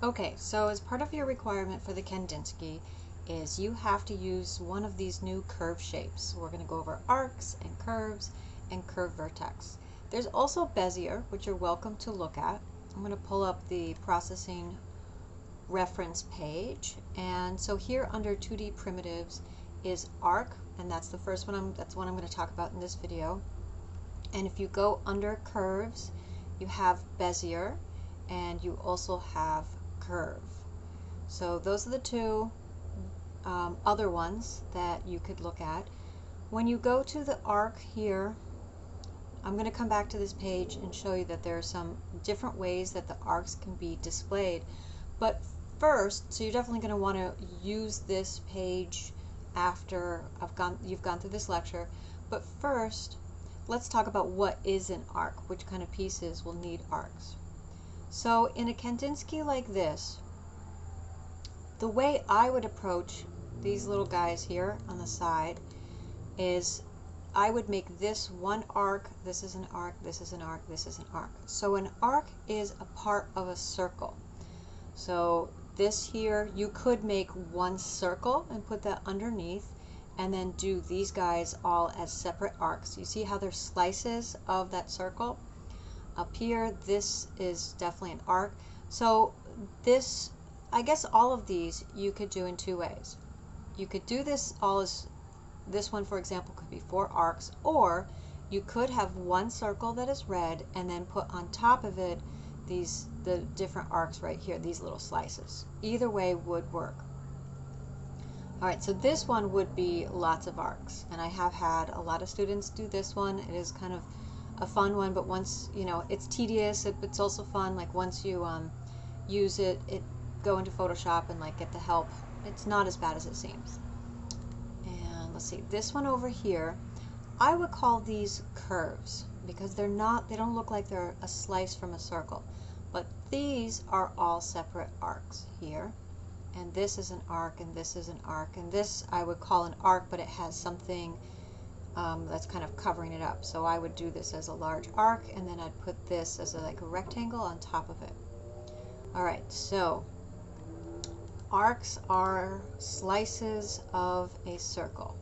Okay, so as part of your requirement for the Kandinsky is you have to use one of these new curve shapes. We're going to go over arcs and curve vertex. There's also Bezier, which you're welcome to look at. I'm going to pull up the processing reference page, and so here under 2D primitives is arc, and that's the first one. That's one I'm going to talk about in this video. And if you go under curves, you have Bezier, and you also have curve. So those are the two other ones that you could look at. When you go to the arc here, I'm going to come back to this page and show you that there are some different ways that the arcs can be displayed. But first, so you're definitely going to want to use this page after you've gone through this lecture. But first, let's talk about what is an arc, which kind of pieces will need arcs. So in a Kandinsky like this, the way I would approach these little guys here on the side is I would make this one arc, this is an arc, this is an arc, this is an arc. So an arc is a part of a circle. So this here, you could make one circle and put that underneath and then do these guys all as separate arcs. You see how they're slices of that circle? Up here, this is definitely an arc. So this, I guess all of these you could do in two ways. You could do this all as, this one for example could be 4 arcs, or you could have one circle that is red and then put on top of it the different arcs right here, these little slices. Either way would work. Alright, so this one would be lots of arcs, and I have had a lot of students do this one. It is kind of a fun one, but once, you know, it's tedious, it's also fun. Like once you use it, go into Photoshop and like get the help, it's not as bad as it seems. And let's see, this one over here, I would call these curves because they don't look like they're a slice from a circle, but these are all separate arcs here. And this is an arc, and this is an arc, and this I would call an arc, but it has something that's kind of covering it up. So I would do this as a large arc, and then I'd put this as like a rectangle on top of it. Alright, so arcs are slices of a circle.